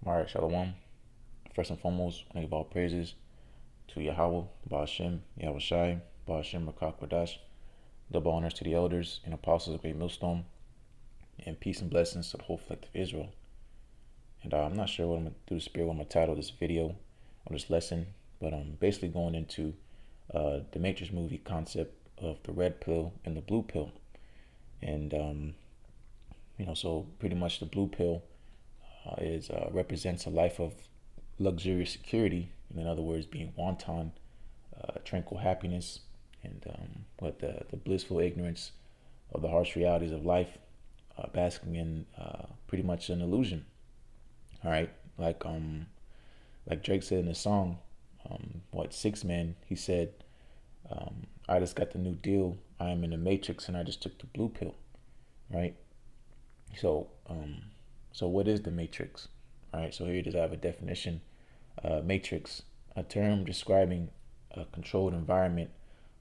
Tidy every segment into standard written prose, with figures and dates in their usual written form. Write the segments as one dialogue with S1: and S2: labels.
S1: Alright, Shalom. First and foremost, I give all praises to Yahawah, Ba'ashem, YAHAWASHI, Ba'ashem, Rakakwadash. Double honors to the elders and apostles of Great Millstone, and peace and blessings to the whole collective Israel. And I'm not sure what I'm going to do, spirit, what I'm going to title this video or this lesson, but I'm basically going into the Matrix movie concept of the red pill and the blue pill. And, so pretty much the blue pill represents a life of luxurious security, in other words, being wanton, tranquil happiness, and what the blissful ignorance of the harsh realities of life, basking in pretty much an illusion. All right, like Drake said in the song, 6 Man, he said, I just got the new deal. I am in the Matrix and I just took the blue pill, right? So what is the Matrix? All right, so here it is. I have a definition. Matrix, a term describing a controlled environment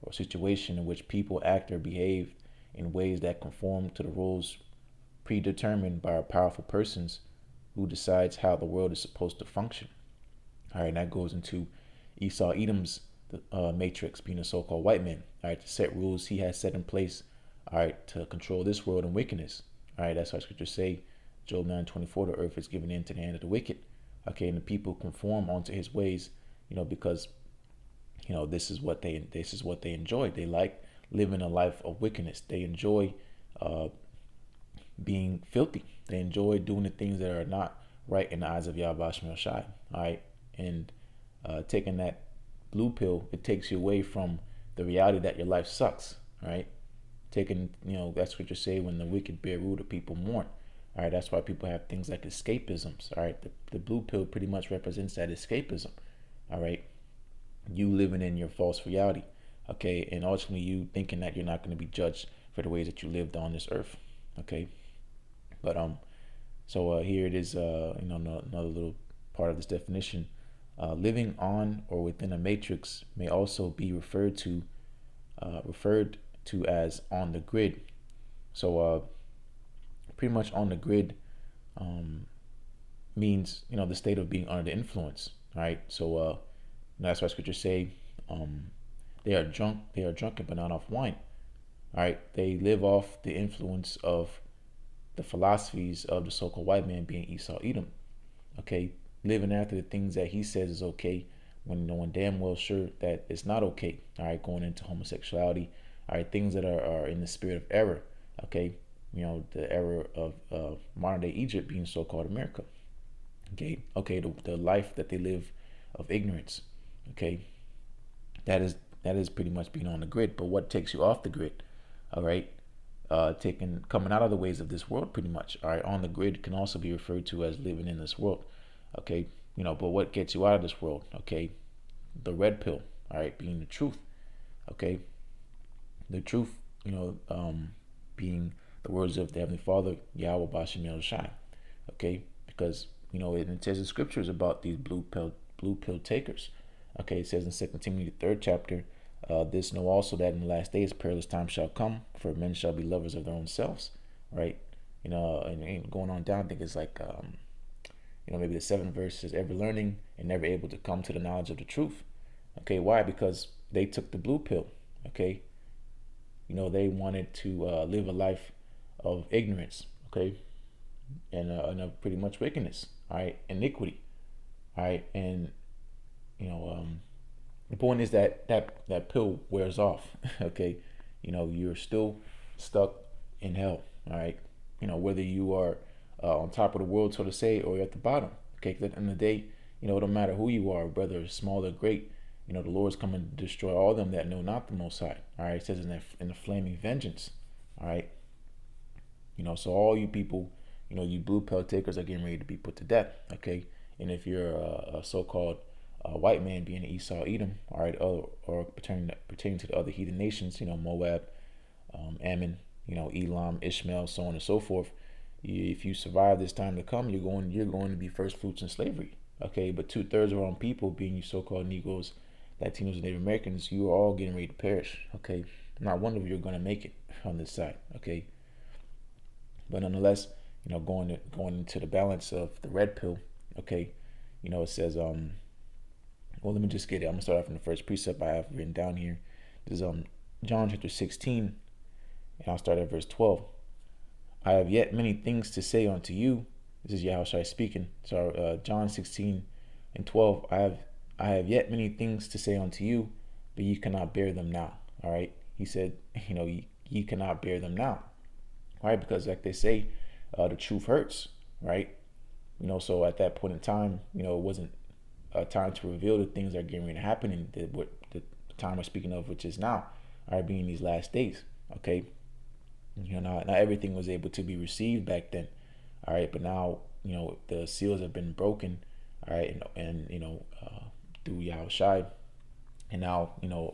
S1: or situation in which people act or behave in ways that conform to the rules predetermined by powerful persons who decides how the world is supposed to function. All right, and that goes into Esau Edom's matrix, being a so-called white man. All right, to set rules he has set in place. All right, to control this world and wickedness. All right, that's how scriptures say, Job 9:24, the earth is given into the hand of the wicked. Okay, and the people conform onto his ways, because this is what they enjoy. They like living a life of wickedness. They enjoy being filthy. They enjoy doing the things that are not right in the eyes of Yahweh Shai. All right, and taking that blue pill, it takes you away from the reality that your life sucks. Right, taking that's what you say, when the wicked bear rule, the people mourn. All right, that's why people have things like escapisms. All right, the blue pill pretty much represents that escapism. All right, you living in your false reality. Okay, and ultimately you thinking that you're not going to be judged for the ways that you lived on this earth. Okay, but so here it is. Another little part of this definition. Living on or within a matrix may also be referred to as on the grid. So pretty much on the grid means the state of being under the influence. All right, so that's why scriptures say they are drunken but not off wine. All right, they live off the influence of the philosophies of the so-called white man, being Esau Edom. Okay, living after the things that he says is okay, when knowing damn well sure that it's not okay. All right, going into homosexuality. All right, things that are in the spirit of error. Okay, the error of modern day Egypt being so-called America. Okay, the life that they live of ignorance. Okay, that is pretty much being on the grid. But what takes you off the grid? All right, coming out of the ways of this world, pretty much. All right, on the grid can also be referred to as living in this world. Okay, but what gets you out of this world? Okay, the red pill. All right, being the truth. Okay, the truth. Being the words of the Heavenly Father, Yahweh Bashim El Shai. Okay, because it says in scriptures about these blue pill takers. Okay, it says in 2 Timothy the 3rd chapter, this know also that in the last days perilous times shall come, for men shall be lovers of their own selves. Right, and going on down, I think it's like maybe the 7th verse says, ever learning and never able to come to the knowledge of the truth. Okay, why? Because they took the blue pill. Okay, they wanted to live a life of ignorance. Okay, and of pretty much wickedness. All right, iniquity. All right, and the point is that pill wears off. Okay, you're still stuck in hell. All right, whether you are on top of the world, so to say, or you're at the bottom. Okay, 'cause at the end of the day, it don't matter who you are, whether small or great. The Lord's coming to destroy all them that know not the Most High. All right, it says in the flaming vengeance. All right, so all you people, you blue pill takers are getting ready to be put to death. Okay, and if you're a so-called white man, being Esau Edom, all right, or pertaining to the other heathen nations, Moab, Ammon, Elam, Ishmael, so on and so forth. If you survive this time to come, you're going to be first fruits in slavery. Okay, but 2/3 of our own people, being you so-called Negroes, Latinos, and Native Americans, you are all getting ready to perish. Okay, not one of you are going to make it on this side. Okay, but nonetheless, going into the balance of the red pill. Okay, it says well, let me just get it. I'm gonna start off from the first precept I have written down here. This is John chapter 16, and I'll start at verse 12. I have yet many things to say unto you. This is Yahawashi speaking. So John 16 and 12. I have yet many things to say unto you, but ye cannot bear them now. All right. He said, ye cannot bear them now. All right, because like they say, the truth hurts, right? So at that point in time, it wasn't a time to reveal the things that are getting ready to happen in the time we're speaking of, which is now, all right, being these last days. Okay. Not everything was able to be received back then. All right, but now, the seals have been broken. All right, and through Yahawashi, and now,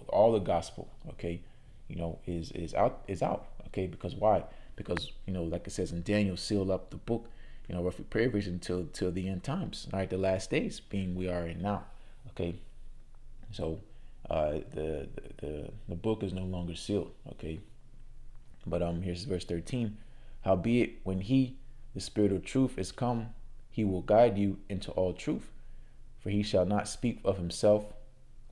S1: all the gospel, okay, is out. Okay, because why? Because, like it says in Daniel, seal up the book, roughly preparation till the end times. All right, the last days being we are in now. Okay, so the book is no longer sealed. Okay. But here's verse 13. Howbeit, when he, the Spirit of truth, is come, he will guide you into all truth. For he shall not speak of himself,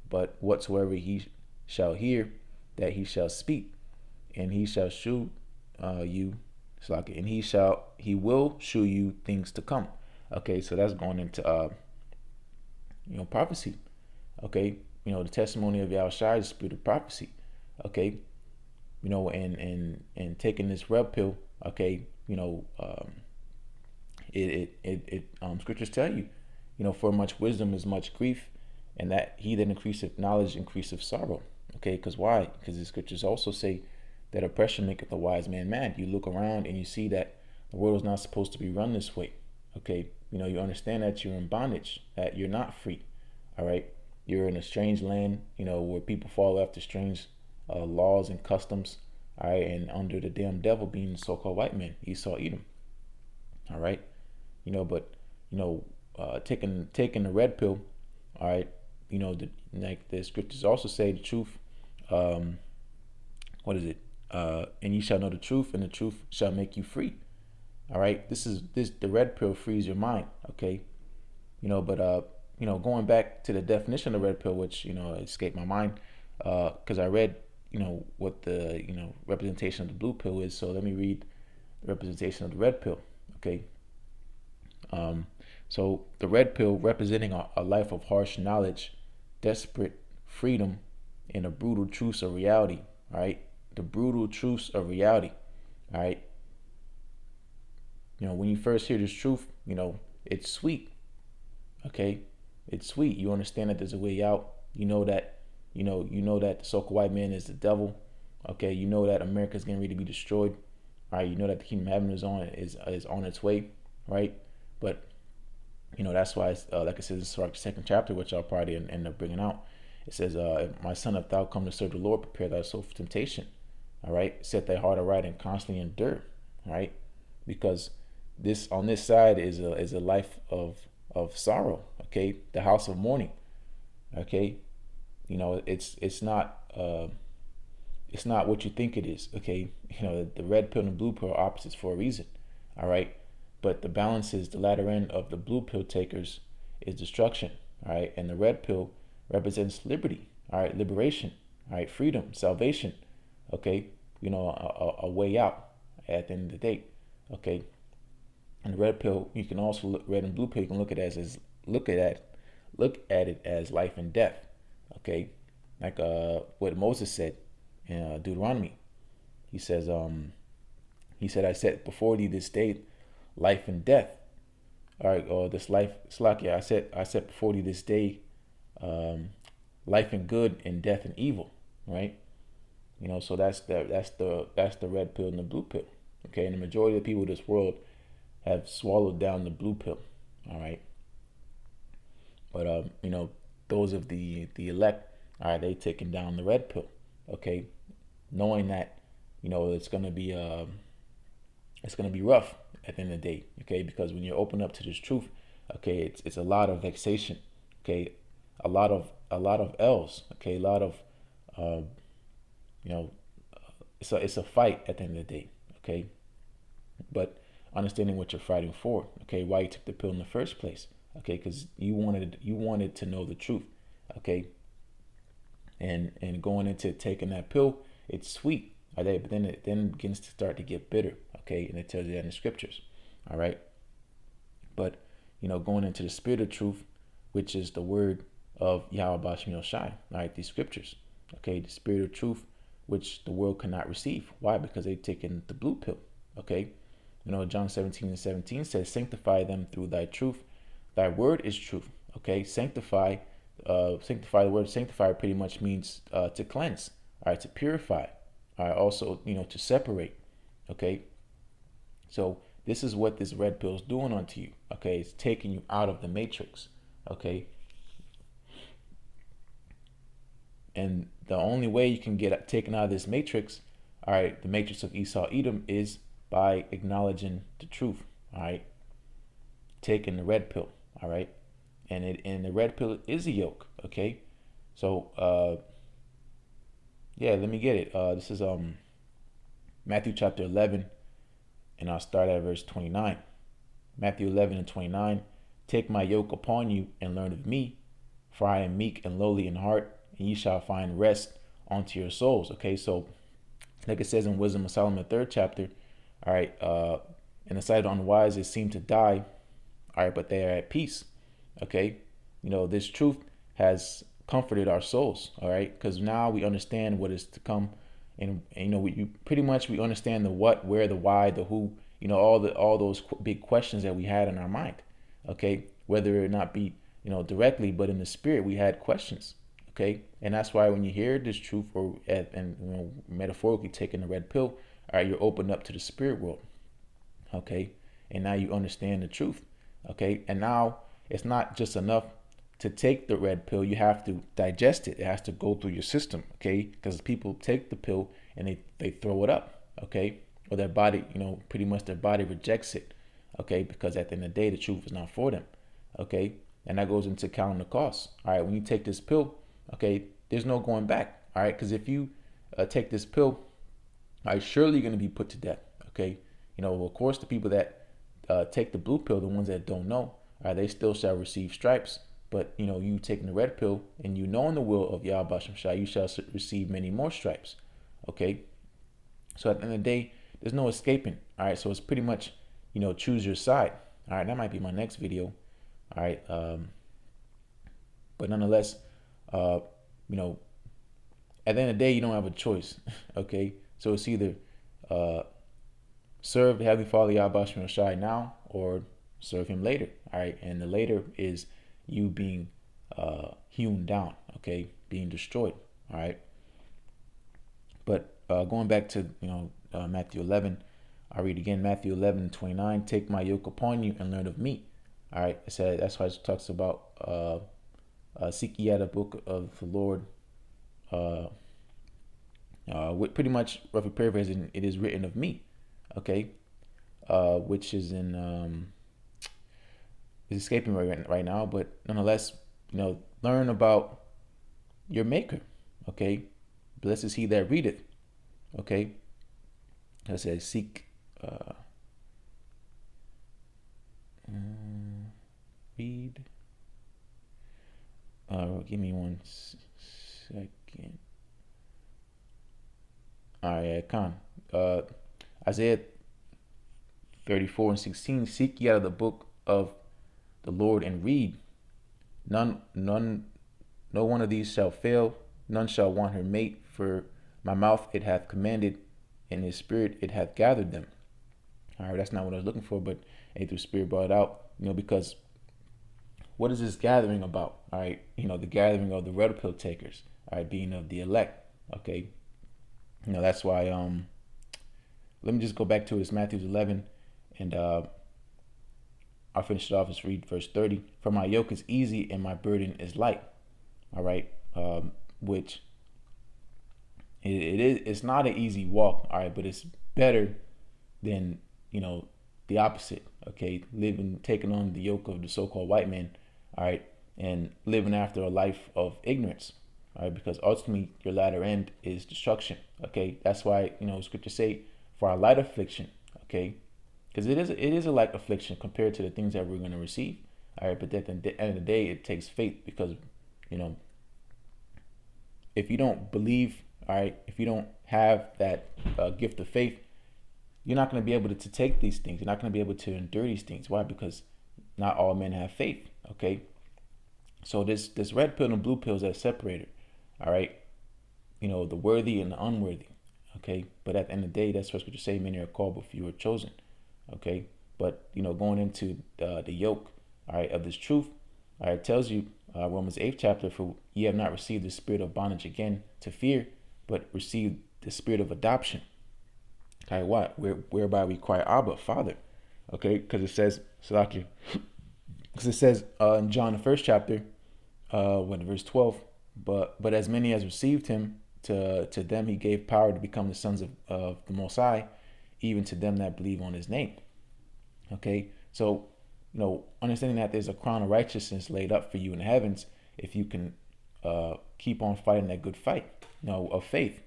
S1: but whatsoever he shall hear, that he shall speak. And he shall shew you, and he will shew you things to come. Okay, so that's going into prophecy. Okay, the testimony of Yahawashi is the spirit of prophecy. Okay, and taking this red pill, okay, scriptures tell you, for much wisdom is much grief, and that he that increaseth knowledge increaseth sorrow. Okay, because why? Because the scriptures also say that oppression maketh a wise man mad. You look around and you see that the world is not supposed to be run this way. Okay, you understand that you're in bondage, that you're not free. All right, you're in a strange land, where people follow after strange laws and customs, all right, and under the damn devil being the so-called white man, Esau, Edom, all right, but taking the red pill, all right, like the scriptures also say the truth, what is it? And ye shall know the truth, and the truth shall make you free. All right, the red pill frees your mind, okay, but going back to the definition of the red pill, which escaped my mind, because I read what the representation of the blue pill is. So let me read the representation of the red pill. Okay. So the red pill representing a life of harsh knowledge, desperate freedom, and the brutal truths of reality. All right, the brutal truths of reality. All right. When you first hear this truth, it's sweet. Okay, it's sweet. You understand that there's a way out. You know that that the so-called white man is the devil. Okay, you know that America's getting ready to be destroyed. All right, you know that the kingdom of heaven is on its way, right? But that's why it's, like it says in the second chapter, which I'll probably end up bringing out. It says, "My son, if thou come to serve the Lord, prepare thy soul for temptation." All right, set thy heart aright and constantly endure. All right, because on this side is a life of sorrow. Okay, the house of mourning. Okay, it's not what you think it is. Okay, the red pill and the blue pill are opposites for a reason. All right, but the balance is the latter end of the blue pill takers is destruction. All right, and the red pill represents liberty. All right, liberation. All right, freedom, salvation. Okay, a way out at the end of the day. Okay, and the red pill, you can also red and blue pill, you can look at it as life and death. Okay, like what Moses said in Deuteronomy. He says, I set before thee this day life and death. All right, or this life, Slakia, I set before thee this day life and good and death and evil. Right? So that's the red pill and the blue pill. Okay, and the majority of the people of this world have swallowed down the blue pill. All right. But those of the elect, all right, they taking down the red pill. Okay, knowing that it's gonna be rough at the end of the day. Okay, because when you're open up to this truth, okay, it's a lot of vexation. Okay, a lot of L's. Okay, a lot of it's a fight at the end of the day. Okay, but understanding what you're fighting for. Okay, why you took the pill in the first place. okay, because you wanted to know the truth, okay, and going into taking that pill, it's sweet, all right, but then it then begins to start to get bitter, okay, and it tells you that in the scriptures, all right, but going into the spirit of truth, which is the word of YAHAWASHI, all right, these scriptures, okay, the spirit of truth, which the world cannot receive. Why? Because they've taken the blue pill, okay. John 17:17 says, sanctify them through thy truth. Thy word is truth. Okay. Sanctify the word sanctify pretty much means to cleanse. All right. To purify. All right. Also, to separate. Okay. So this is what this red pill is doing onto you. Okay. It's taking you out of the matrix. Okay. And the only way you can get taken out of this matrix, all right, the matrix of Esau Edom, is by acknowledging the truth, all right, taking the red pill, all right, and the red pill is a yoke, okay. So yeah, let me get it. This is Matthew chapter 11, and I'll start at verse 29. Matthew 11:29. Take my yoke upon you and learn of me, for I am meek and lowly in heart, and ye shall find rest unto your souls. Okay, so like it says in Wisdom of Solomon, the 3rd chapter, all right, in the sight of the unwise, it seemed to die, all right, but they are at peace. Okay, this truth has comforted our souls, all right, because now we understand what is to come, and we pretty much we understand the what, where, the why, the who, all those big questions that we had in our mind. Okay, whether it not be directly, but in the spirit, we had questions. Okay, and that's why when you hear this truth, or and metaphorically taking the red pill, all right, you're opened up to the spirit world. Okay, and now you understand the truth. Okay, and now it's not just enough to take the red pill, you have to digest it. It has to go through your system. Okay, because people take the pill and they throw it up. Okay, or their body, pretty much their body rejects it. Okay, because at the end of the day, the truth is not for them. Okay, and that goes into counting the cost. All right, when you take this pill, okay, there's no going back. All right, because if you take this pill, all right, surely you're going to be put to death. Okay, of course, the people that take the blue pill, the ones that don't know, all right, they still shall receive stripes. But you taking the red pill and knowing the will of Yahweh Shai, you shall receive many more stripes. Okay, so at the end of the day, there's no escaping. All right, so it's pretty much choose your side. All right, that might be my next video. All right, but nonetheless, at the end of the day, you don't have a choice. Okay, so it's either serve the Heavenly Father Yahweh Shai now, or serve Him later. All right, and the later is you being hewn down, okay, being destroyed. All right, but going back to Matthew 11, I read again Matthew 11:29. Take my yoke upon you and learn of me. All right, it said that's why it talks about seek ye out the book of the Lord. With pretty much roughly paraphrasing, it is written of me. Okay, which is in is escaping right now, but nonetheless, learn about your maker. Okay, blessed is he that readeth. Okay, I said seek read. Give me 1 second. All right, Isaiah 34:16. Seek ye out of the book of the Lord and read. No one of these shall fail. None shall want her mate. For my mouth it hath commanded, and His Spirit it hath gathered them. All right, that's not what I was looking for, but through Spirit brought it out. Because what is this gathering about? All right, the gathering of the red pill takers. All right, being of the elect. Okay, that's why. Let me just go back to it. It's Matthew 11, and I'll finish it off. Let's read verse 30. For my yoke is easy and my burden is light. All right, which it's not an easy walk. All right, but it's better than the opposite. Okay, taking on the yoke of the so-called white man. All right, and living after a life of ignorance. All right, because ultimately your latter end is destruction. Okay, that's why scripture say for our light affliction. Okay, because it is a light affliction compared to the things that we're going to receive. All right, but at the end of the day, it takes faith because, you know, if you don't believe, all right, if you don't have that gift of faith, you're not going to be able to take these things. You're not going to be able to endure these things. Why? Because not all men have faith. Okay, so this red pill and blue pills are separated. All right, you know, the worthy and the unworthy. Okay, but at the end of the day, that's what Scripture say: many are called, but few are chosen. Okay, but you know, going into the yoke, all right, of this truth, all right, it tells you Romans 8th chapter, for ye have not received the spirit of bondage again to fear, but received the spirit of adoption. Okay, what? Whereby we cry, Abba, Father. Okay, because it says, Salaki, because it says in John the 1st chapter, verse 12, but as many as received him, to them he gave power to become the sons of the Most High, even to them that believe on his name. Okay, so, you know, understanding that there's a crown of righteousness laid up for you in the heavens if you can keep on fighting that good fight, you know, of faith.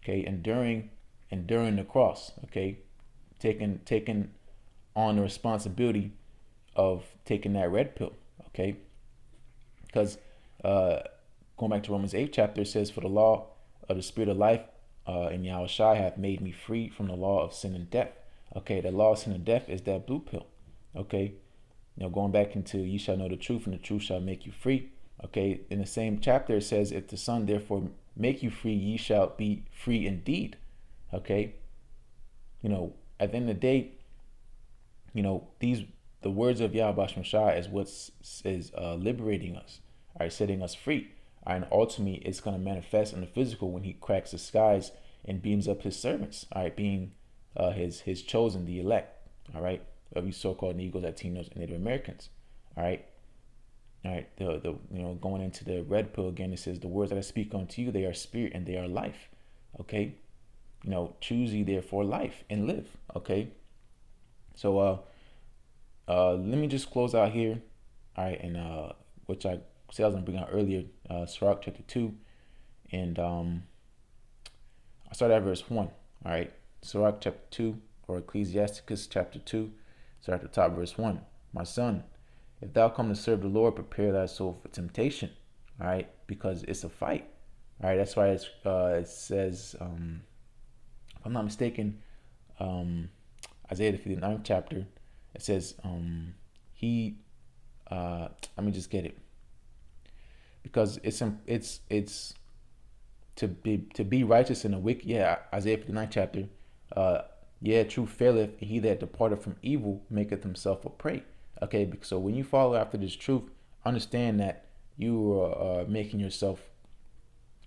S1: Okay, enduring the cross. Okay, taking on the responsibility of taking that red pill. Okay, because going back to Romans 8th chapter, it says, for the law of the spirit of life in YAHAWASHI hath made me free from the law of sin and death. Okay, the law of sin and death is that blue pill. Okay, you know, going back into ye shall know the truth, and the truth shall make you free. Okay, in the same chapter it says, if the Son therefore make you free, ye shall be free indeed. Okay, you know, at the end of the day, you know, the words of Yahweh Shai is what is liberating us, all right, setting us free. All right, and ultimately it's going to manifest in the physical when he cracks the skies and beams up his servants, all right, being his chosen, the elect, all right, of these so-called Negroes, Latinos, and Native Americans. All right. All right. The you know, going into the red pill again, it says, the words that I speak unto you, they are spirit and they are life. Okay. You know, choose ye therefore life and live. Okay. So let me just close out here. All right, and which I said I was gonna bring out earlier, Sirach chapter 2, and I started at verse 1. All right, Sirach chapter 2, or Ecclesiasticus chapter 2, start at the top, verse 1. My son, if thou come to serve the Lord, prepare thy soul for temptation. All right, because it's a fight. All right, that's why it says, if I'm not mistaken, Isaiah the 59th chapter, it says, let me just get it, because it's to be righteous in the wicked. Yeah, Isaiah 59th chapter. Yeah, truth faileth, and he that departed from evil maketh himself a prey. Okay, so when you follow after this truth, understand that you are making yourself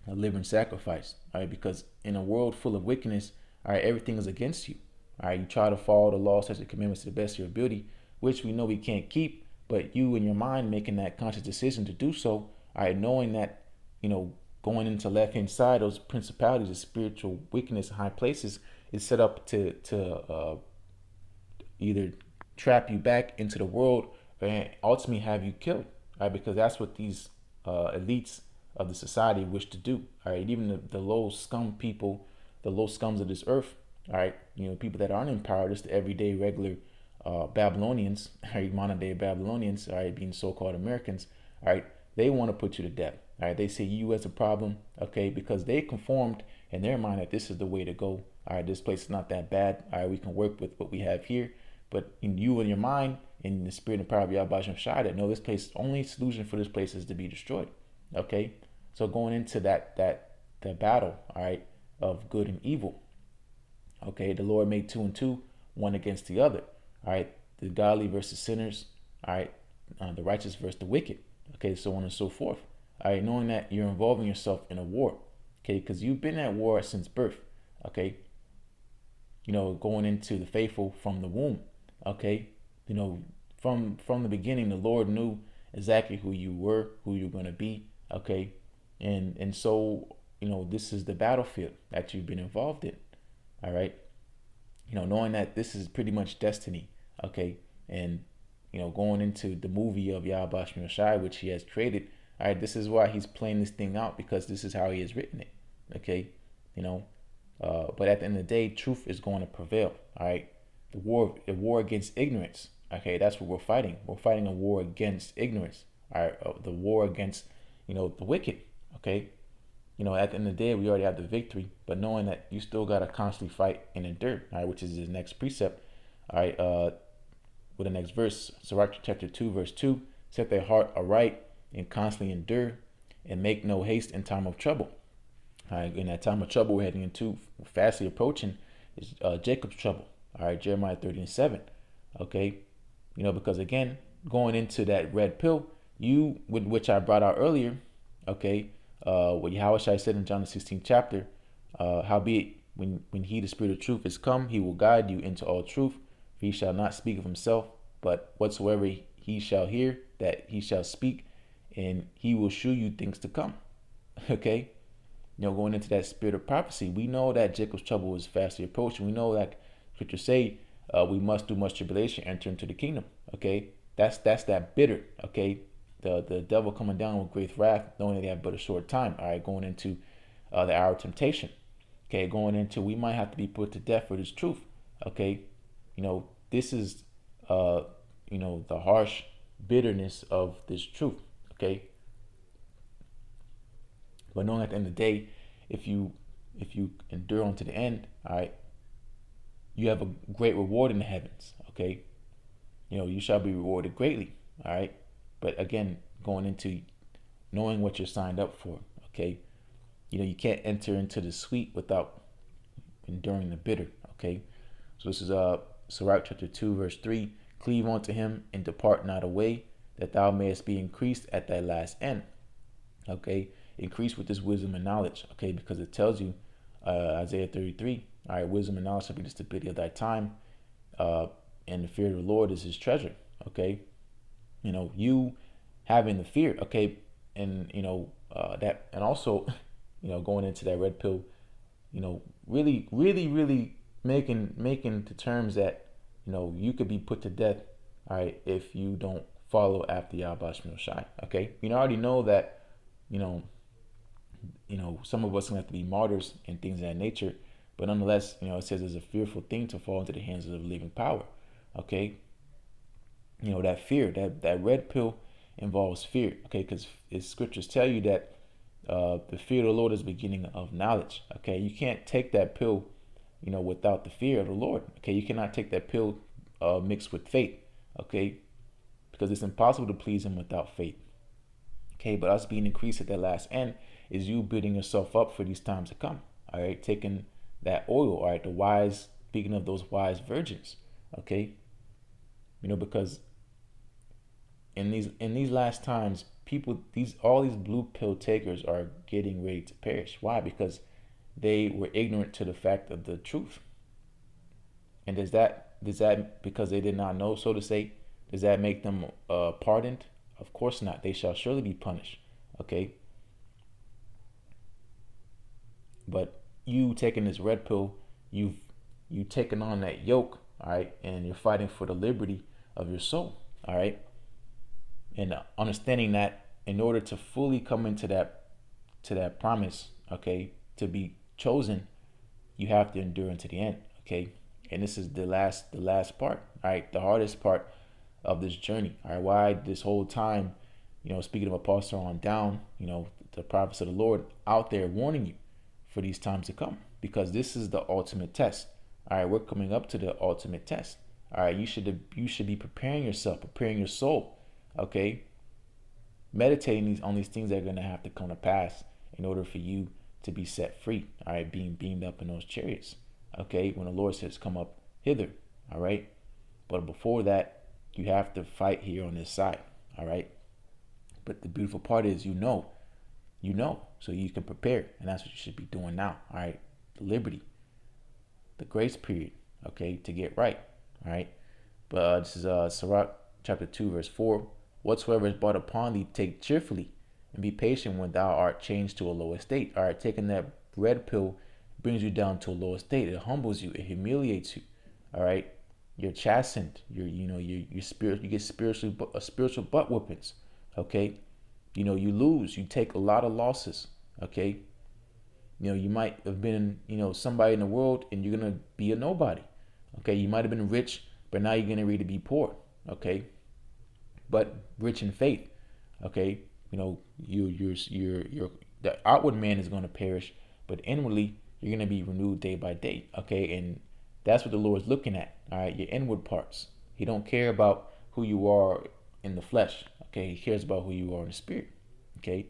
S1: a living sacrifice. All right, because in a world full of wickedness, all right, everything is against you. All right, you try to follow the law, such as commandments to the best of your ability, which we know we can't keep, but you in your mind making that conscious decision to do so. All right, knowing that, you know, going into left hand side, those principalities of spiritual wickedness in high places is set up to either trap you back into the world and ultimately have you killed. All right, because that's what these elites of the society wish to do. All right, even the low scum people, the low scums of this earth. All right, you know, people that aren't in power, just the everyday regular Babylonians, all right, modern day Babylonians, all right, being so-called Americans. All right, they want to put you to death. All right, they see you as a problem, okay, because they conformed in their mind that this is the way to go. All right, this place is not that bad. All right, we can work with what we have here. But in you and your mind, in the spirit and power of Yahweh Shai, that no, this place, only solution for this place is to be destroyed. Okay, so going into that battle, all right, of good and evil. Okay, the Lord made two and two, one against the other. All right, the godly versus sinners. All right, the righteous versus the wicked. Okay, so on and so forth. All right, knowing that you're involving yourself in a war. Okay, because you've been at war since birth. Okay, you know, going into the faithful from the womb. Okay, you know, from the beginning, the Lord knew exactly who you were, who you're going to be. Okay, and so, you know, this is the battlefield that you've been involved in. All right, you know, knowing that this is pretty much destiny. Okay, and you know, going into the movie of Yahweh Shai, which he has created. All right, this is why he's playing this thing out, because this is how he has written it. Okay, you know, but at the end of the day, truth is going to prevail. All right, the war against ignorance. Okay, that's what we're fighting. We're fighting a war against ignorance. All right, the war against, the wicked. Okay, at the end of the day, we already have the victory, but knowing that you still gotta constantly fight and endure. All right, which is the next precept. All right, with the next verse, Sirach chapter 2, verse 2, set their heart aright and constantly endure, and make no haste in time of trouble. All right, in that time of trouble we're heading into, fastly approaching, is Jacob's trouble. All right, Jeremiah 30:7. Okay, because again, going into that red pill, which I brought out earlier. Okay, what YAHAWASHI said in John the 16th chapter, howbeit when he, the Spirit of truth, is come, he will guide you into all truth. For he shall not speak of himself, but whatsoever he shall hear, that he shall speak, and he will shew you things to come. Okay, going into that spirit of prophecy, we know that Jacob's trouble is fastly approaching. We know that scripture say we must do much tribulation, enter into the kingdom. Okay, that's that bitter. Okay, the devil coming down with great wrath, knowing that they have but a short time. All right, going into the hour of temptation. Okay, going into we might have to be put to death for this truth. Okay, this is the harsh bitterness of this truth. Okay, but knowing at the end of the day, if you endure unto the end, all right, you have a great reward in the heavens. Okay, you shall be rewarded greatly. All right, but again, going into knowing what you're signed up for. Okay, you can't enter into the sweet without enduring the bitter. Okay, so this is Sirach chapter 2, verse 3. Cleave unto him and depart not away, that thou mayest be increased at thy last end. Okay, increase with this wisdom and knowledge. Okay, because it tells you, Isaiah 33. All right, wisdom and knowledge shall be the stability of thy time, and the fear of the Lord is his treasure. Okay, you having the fear. Okay, and that, and also, going into that red pill, really, really, really making the terms that you could be put to death. All right, if you don't follow after YAHAWASHI. Okay, I already know that some of us are going to have to be martyrs and things of that nature, but nonetheless, it says it's a fearful thing to fall into the hands of the living power. Okay, that fear, that red pill involves fear. Okay, because scriptures tell you that the fear of the Lord is the beginning of knowledge. Okay, you can't take that pill without the fear of the Lord. Okay, you cannot take that pill mixed with faith. Okay, because it's impossible to please him without faith. Okay, but us being increased at that last end is you building yourself up for these times to come. All right, taking that oil. All right, the wise, speaking of those wise virgins. Okay, because in these last times, all these blue pill takers are getting ready to perish. Why? Because they were ignorant to the fact of the truth. And does that because they did not know, so to say, does that make them pardoned? Of course not. They shall surely be punished. Okay. But you taking this red pill, you've taken on that yoke, all right, and you're fighting for the liberty of your soul, all right. And understanding that in order to fully come into that promise, okay, to be chosen, you have to endure unto the end. Okay, and this is the last part, all right, the hardest part of this journey. All right, why this whole time, speaking of apostle on down, the prophets of the Lord out there warning you for these times to come, because this is the ultimate test. All right, we're coming up to the ultimate test. All right, you should be preparing yourself, preparing your soul. Okay, meditating on these things that are going to have to come to pass in order for you to be set free. All right, being beamed up in those chariots. Okay, when the Lord says come up hither. All right, but before that, you have to fight here on this side. All right, but the beautiful part is so you can prepare, and that's what you should be doing now. All right, the liberty, the grace period. Okay, to get right. All right, but this is Sirach chapter 2 verse 4. Whatsoever is brought upon thee, take cheerfully, and be patient when thou art changed to a lower state. All right, taking that red pill brings you down to a lower state. It humbles you. It humiliates you. All right, you're chastened. You get spiritual butt whoopings. Okay, you lose. You take a lot of losses. Okay, you might have been somebody in the world, and you're gonna be a nobody. Okay, you might have been rich, but now you're gonna really be poor. okay, but rich in faith. Okay, you know, you're the outward man is going to perish, but inwardly you're going to be renewed day by day. Okay, and that's what the Lord's looking at. All right, your inward parts. He don't care about who you are in the flesh. Okay, he cares about who you are in the spirit. Okay,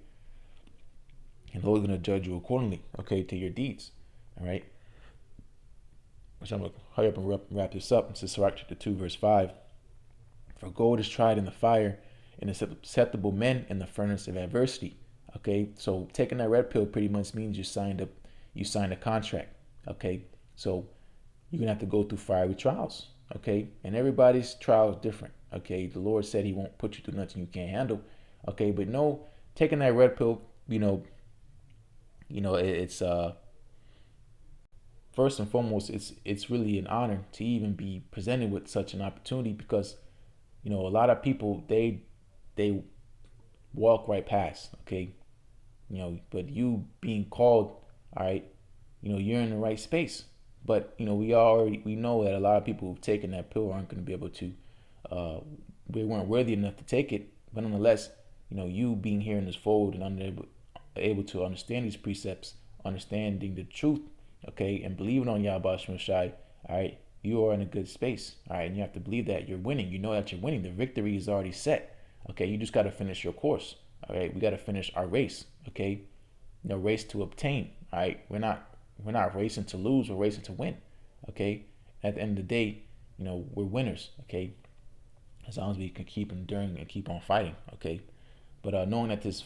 S1: and the Lord's going to judge you accordingly. Okay, to your deeds. All right. Which I'm going to hurry up and wrap this up. This is Sirach chapter 2, verse 5. For gold is tried in the fire, and acceptable men in the furnace of adversity. Okay, so taking that red pill pretty much means you signed a contract. Okay, so you're gonna have to go through fiery trials. Okay, and everybody's trial is different. Okay, the Lord said He won't put you through nothing you can't handle. Okay, but no, taking that red pill, it's first and foremost, it's really an honor to even be presented with such an opportunity because a lot of people they walk right past. Okay, but you being called, all right, you're in the right space. But we know that a lot of people who've taken that pill aren't going to be able to. They weren't worthy enough to take it. But nonetheless, you being here in this fold and able to understand these precepts, understanding the truth, okay, and believing on YAHAWASHI, all right, you are in a good space, all right, and you have to believe that you're winning. You know that you're winning. The victory is already set. Okay, you just got to finish your course. All right, we got to finish our race. Okay, race to obtain. All right, we're not racing to lose. We're racing to win. Okay, at the end of the day, we're winners. Okay, as long as we can keep enduring and keep on fighting. Okay, but knowing that this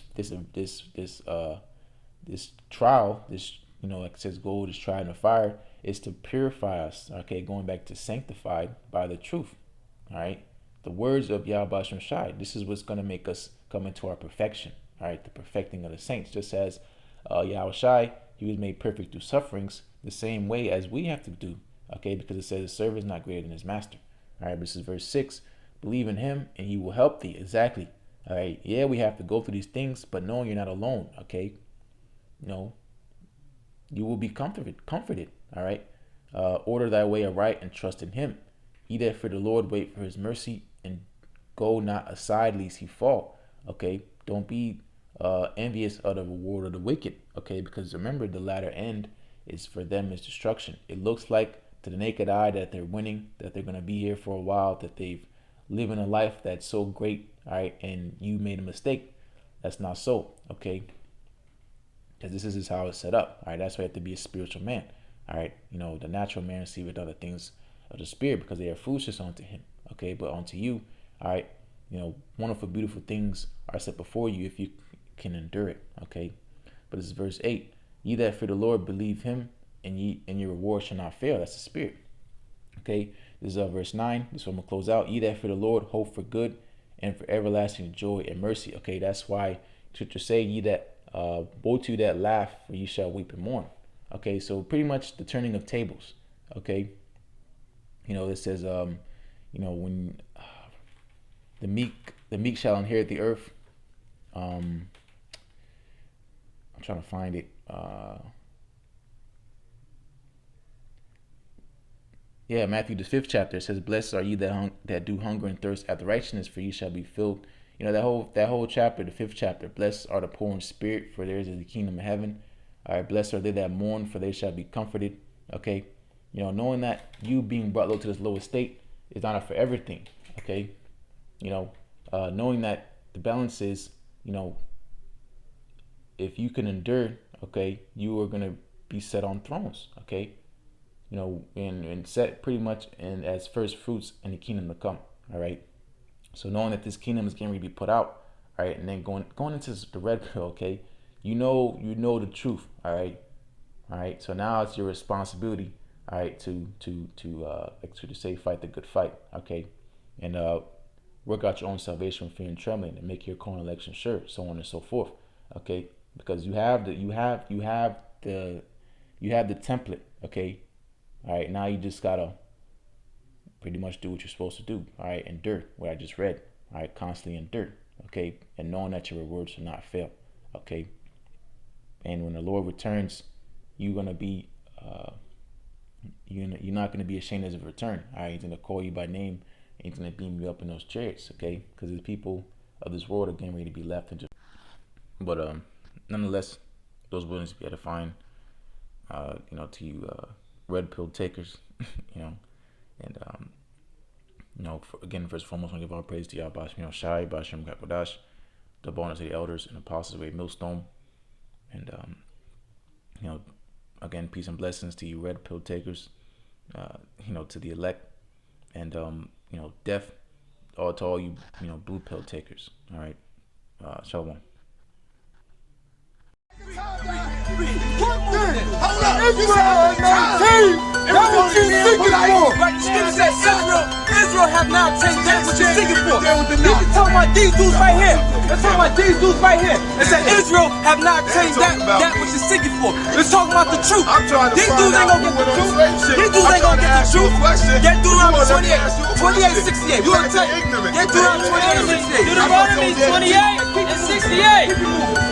S1: trial, like it says, gold is tried in the fire, is to purify us. Okay, going back to sanctified by the truth. All right, the words of YAHAWASHI. This is what's going to make us come into our perfection. All right, the perfecting of the saints. Just as YAHAWASHI, He was made perfect through sufferings, the same way as we have to do. Okay, because it says the servant is not greater than his master. All right, this is verse 6. Believe in Him and He will help thee. Exactly. All right, yeah, we have to go through these things, but knowing you're not alone. Okay, you will be comforted. All right, order thy way aright and trust in Him. Ye that fear the Lord, wait for His mercy and go not aside lest he fall. Okay, don't be envious of the reward of the wicked. Okay, because remember, the latter end is for them is destruction. It looks like to the naked eye that they're winning, that they're going to be here for a while, that they've living a life that's so great. All right, and you made a mistake. That's not so. Okay, because this is how it's set up. All right, that's why you have to be a spiritual man. All right, the natural man receiveth other things of the spirit because they are foolishness unto him. Okay, but unto you, all right, wonderful, beautiful things are set before you if you can endure it. Okay, but this is verse 8. Ye that fear the Lord, believe Him, and your reward shall not fail. That's the spirit. Okay, this is verse 9. This is what I'm gonna close out. Ye that fear the Lord, hope for good and for everlasting joy and mercy. Okay, that's why Scripture say, ye that woe to you that laugh, for ye shall weep and mourn. Okay, so pretty much the turning of tables. Okay, it says when the meek shall inherit the earth. I'm trying to find it. Matthew the 5th chapter, it says, "Blessed are ye that do hunger and thirst after righteousness, for ye shall be filled." That whole chapter, the 5th chapter. Blessed are the poor in spirit, for theirs is the kingdom of heaven. All right, blessed are they that mourn, for they shall be comforted. Okay, knowing that you being brought low to this lower state is not for everything. Okay, knowing that the balance is, if you can endure, okay, you are gonna be set on thrones. Okay, and set pretty much in as first fruits in the kingdom to come. All right, so knowing that this kingdom is going to be put out, all right, and then going into the red pill. Okay, you know the truth. All right, so now it's your responsibility, all right, to say fight the good fight. Okay, and work out your own salvation with fear and trembling, and make your own election sure, so on and so forth. Okay, because you have the template. Okay, all right, now you just gotta pretty much do what you're supposed to do. All right, endure what I just read. All right, constantly endure. Okay, and knowing that your rewards shall not fail. Okay, and when the Lord returns, you're gonna be you're not gonna be ashamed as a return. All right, He's gonna call you by name He's gonna beam you up in those chariots, okay? Because the people of this world are getting ready to be left into. But nonetheless, those willing to be edifying, you know, to you red pill takers, you know, and you know, again, first and foremost, I want to give all praise to YAHAWASHI, SHAM, the bonus of the elders and apostles of MILLSTONE, and you know, again, peace and blessings to you red pill takers, you know, to the elect, and you know, death to all you, you know, blue pill takers. All right, shalom.
S2: One thing, hold up, Israel 19, that's what you're seeking for.
S3: Right, the scripture says Israel have now obtained that what you're seeking for. You're talking about these dudes right here. They're talking about these dudes right here. It said Israel have not obtained that what you're seeking for. It's talking about the truth. These dudes ain't gonna get the truth. These dudes ain't gonna get the truth. Get Deuteronomy 28, 68. You wanna tell? Get Deuteronomy 28, 68.
S4: Deuteronomy 28 and 68.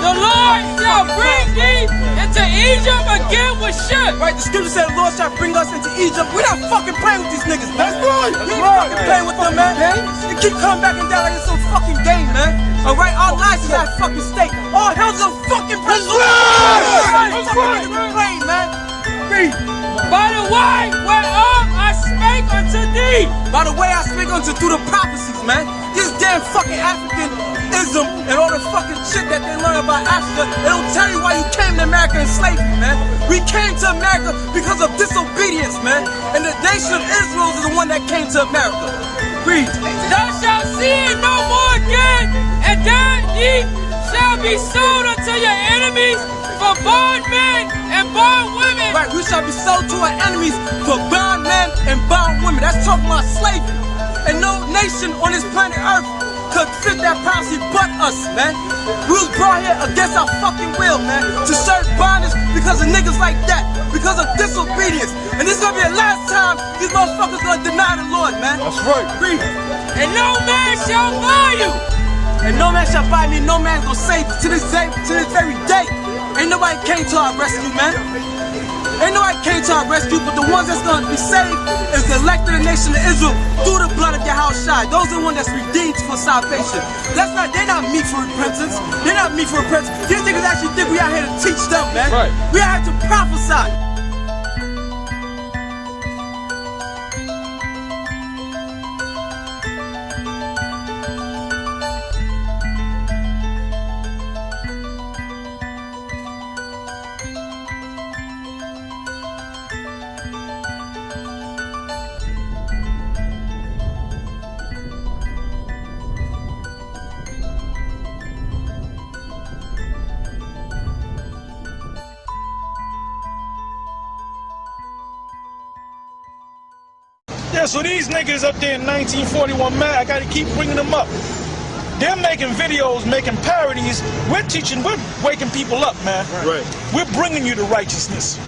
S4: The Lord shall bring thee into Egypt again with ships.
S3: Right, the scripture said the Lord shall bring us into Egypt. We're not fucking playing with these niggas, man.
S2: That's right.
S3: We ain't fucking playing with them, man. They keep coming back and down like it's some fucking game, man. Alright, our lives is at fucking stake. All hell's a fucking prison. That's right. Playing, man.
S4: By the way whereof I spake unto thee.
S3: By the way I speak unto through the prophecies, man. This damn fucking Africanism and all the fucking shit that they learn about Africa, they don't tell you why you came to America in slavery, man. We came to America because of disobedience, man. And the nation of Israel is the one that came to America. Read.
S4: Thou shalt see it no more again, and that ye shall be sold unto your enemies for bondmen and bondwomen.
S3: Right, we shall be sold to our enemies for bondmen and bondwomen. That's talking about slavery. And no nation on this planet Earth could fit that prophecy but us, man. We was brought here against our fucking will, man, to serve bondage because of niggas like that, because of disobedience. And this is gonna be the last time these motherfuckers gonna deny the Lord, man.
S2: That's right.
S3: Read.
S4: And no man shall buy you.
S3: And no man shall buy me, no man's gonna save you to this day, to this very day. Ain't nobody came to our rescue, man. Ain't nobody came to our rescue, but the ones that's gonna be saved is the elect of the nation of Israel through the blood of YAHAWASHI. Those are the ones that's redeemed for salvation. They're not meat for repentance. They're not meat for repentance. These niggas actually think we out here to teach them, man.
S2: Right.
S3: We out here to prophesy.
S5: Yeah, so these niggas up there in 1941, man, I gotta keep bringing them up. They're making videos, making parodies. We're teaching, we're waking people up, man.
S2: Right.
S5: We're bringing you to righteousness.